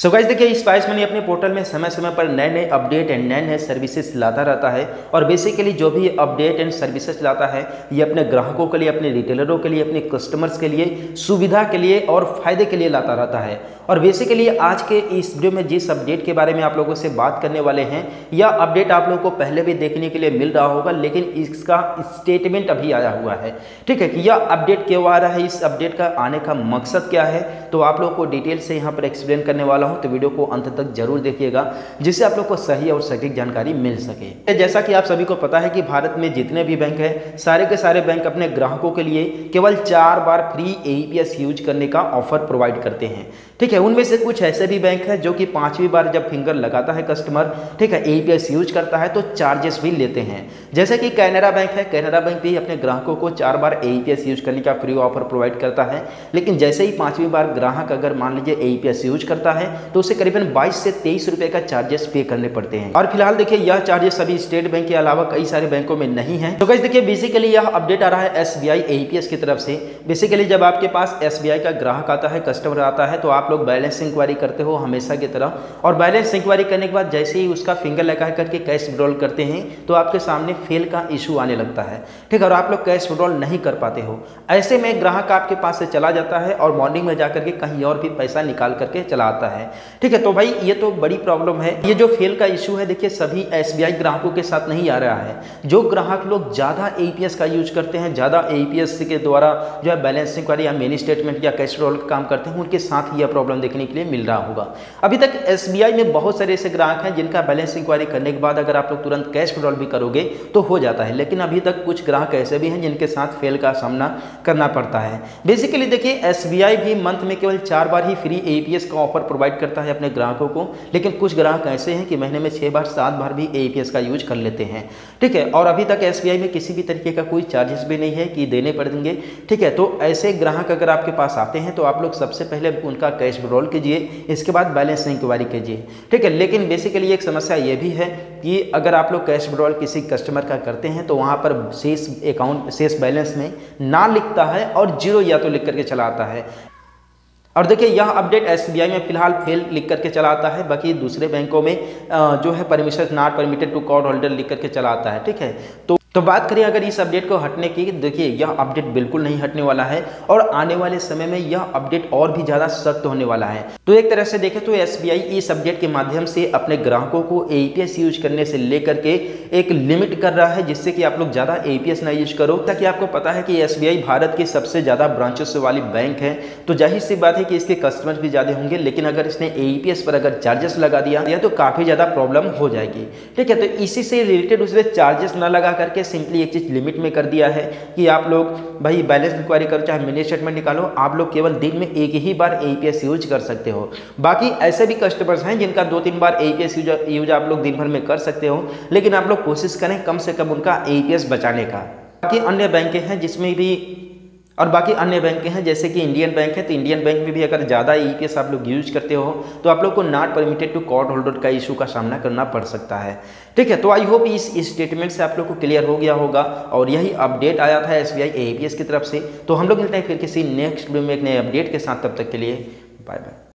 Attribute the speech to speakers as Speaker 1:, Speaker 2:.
Speaker 1: So guys देखिए, spice money अपने portal में समय समय पर नए नए अपडेट एंड नए नए सर्विसेज लाता रहता है। और बेसिकली जो भी अपडेट एंड सर्विसेज लाता है ये अपने ग्राहकों के लिए, अपने रिटेलरों के लिए, अपने कस्टमर्स के लिए, सुविधा के लिए और फायदे के लिए लाता रहता है। और बेसिकली आज के इस वीडियो में जिस अपडेट के बारे में आप लोगों से बात करने वाले हैं, यह अपडेट आप लोगों को पहले भी देखने के लिए मिल रहा होगा, लेकिन इसका स्टेटमेंट अभी आया हुआ है। ठीक है कि यह अपडेट क्यों आ रहा है, इस अपडेट का आने का मकसद क्या है, तो आप लोगों को डिटेल से यहाँ पर एक्सप्लेन करने वाला हूँ। तो वीडियो को अंत तक जरूर देखिएगा, जिससे आप लोग को सही और सटीक जानकारी मिल सके। जैसा कि आप सभी को पता है कि भारत में जितने भी बैंक है, सारे के सारे बैंक अपने ग्राहकों के लिए केवल 4 बार फ्री APS यूज करने का ऑफर प्रोवाइड करते हैं। ठीक है, उनमें से कुछ ऐसे भी बैंक है जो कि 5वीं बार जब फिंगर लगाता है कस्टमर, ठीक है, APS यूज करता है तो चार्जेस भी लेते हैं। जैसे कि कैनरा बैंक है, कैनरा बैंक भी अपने ग्राहकों को 4 बार APS यूज करने का फ्री ऑफर प्रोवाइड करता है। लेकिन जैसे ही 5वीं बार ग्राहक अगर मान लीजिए APS यूज करता है तो उसे करीबन 22 से 23 रुपए का चार्जेस पे करने पड़ते हैं। और फिलहाल देखिए, यह चार्जेस सभी स्टेट बैंक के अलावा कई सारे बैंकों में नहीं है। तो गाइस देखिए, बेसिकली यह अपडेट आ रहा है SBI APS की तरफ से। बेसिकली जब आपके पास SBI का ग्राहक आता है, कस्टमर आता है, तो आप लोग बैलेंस इंक्वायरी करते हो हमेशा की तरह। और बैलेंस इंक्वायरी करने के बाद जैसे ही उसका फिंगर लगा करके कैश विड्रॉल करते हैं तो आपके सामने फेल का इशू आने लगता है। ठीक है, और आप लोग कैश विड्रॉल नहीं कर पाते हो। ऐसे में ग्राहक आपके पास से चला जाता है और मॉर्निंग में जाकर के कहीं और भी पैसा निकाल करके चला आता है। ठीक है, तो भाई ये तो बड़ी प्रॉब्लम है। ये जो फेल का इशू है, देखिए सभी SBI ग्राहकों के साथ नहीं आ रहा है। जो ग्राहक लोग ज़्यादा APS का यूज करते हैं, ज़्यादा APS के द्वारा जो है बैलेंस इंक्वायरी या मिनी स्टेटमेंट या कैश विड्रॉल का काम करते हैं, उनके साथ यह प्रॉब्लम देखने के लिए मिल रहा होगा। अभी तक SBI में बहुत सारे ऐसे ग्राहक हैं जिनका बैलेंस इंक्वायरी करने के बाद अगर आप लोग तुरंत कैश विड्रॉल भी करोगे तो हो जाता है। लेकिन अभी तक कुछ ग्राहक ऐसे भी हैं जिनके साथ फेल का सामना करना पड़ता है। बेसिकली देखिए, SBI भी मंथ में केवल 4 बार ही फ्री APS का ऑफर प्रोवाइड करता है अपने ग्राहकों को। लेकिन कुछ ग्राहक ऐसे हैं कि महीने में 6 बार 7 बार भी APS का यूज कर लेते हैं। ठीक है, और अभी तक SBI में किसी भी तरीके का कोई चार्जेस भी नहीं है कि देने पड़ेंगे। ठीक है, तो ऐसे ग्राहक अगर आपके पास आते हैं तो आप लोग सबसे पहले उनका कैश विड्रॉल कीजिए, इसके बाद बैलेंस इंक्वायरी कीजिए। ठीक है, लेकिन बेसिकली एक समस्या ये भी है कि अगर आप लोग कैश विड्रॉल किसी कस्टमर का करते हैं तो वहाँ पर शेष अकाउंट शेष बैलेंस में ना लिखता है और 0 या तो लिख करके चला आता है। और देखिए, यह अपडेट SBI में फिलहाल फेल लिख करके चला आता है, बाकी दूसरे बैंकों में जो है permission not permitted to card holder लिख करके चला आता है। ठीक है, तो बात करें अगर इस अपडेट को हटने की, देखिए यह अपडेट बिल्कुल नहीं हटने वाला है और आने वाले समय में यह अपडेट और भी ज़्यादा सख्त होने वाला है। तो एक तरह से देखें तो SBI इस अपडेट के माध्यम से अपने ग्राहकों को APS यूज करने से लेकर के एक लिमिट कर रहा है, जिससे कि आप लोग ज़्यादा APS ना यूज करो। ताकि आपको पता है कि SBI भारत की सबसे ज़्यादा ब्रांचेस वाली बैंक है, तो जाहिर सी बात है कि इसके कस्टमर भी ज़्यादा होंगे। लेकिन अगर इसने APS पर अगर चार्जेस लगा दिया तो काफ़ी ज़्यादा प्रॉब्लम हो जाएगी। ठीक है, तो इसी से रिलेटेड उसमें चार्जेस ना लगा करके सिंपली एक चीज लिमिट में कर दिया है कि आप लोग भाई बैलेंस इंक्वायरी करो चाहे मिनी स्टेटमेंट निकालो, आप लोग केवल दिन में एक ही बार APS यूज कर सकते हो। बाकी ऐसे भी कस्टमर्स हैं जिनका 2-3 बार APS यूज आप लोग दिन भर में कर सकते हो, लेकिन आप लोग कोशिश करें कम से कम उनका APS बचाने का। बाकी अन्य बैंक हैं जिसमें भी बाकी अन्य बैंक हैं जैसे कि इंडियन बैंक है, तो इंडियन बैंक में भी अगर ज़्यादा APS आप लोग यूज करते हो तो आप लोग को not permitted to card holder का इशू का सामना करना पड़ सकता है। ठीक है, तो आई होप इस स्टेटमेंट से आप लोग को क्लियर हो गया होगा और यही अपडेट आया था SBI APS की तरफ से। तो हम लोग मिलते हैं फिर किसी नेक्स्ट वीडियो में एक नए अपडेट के साथ, तब तक के लिए बाय बाय।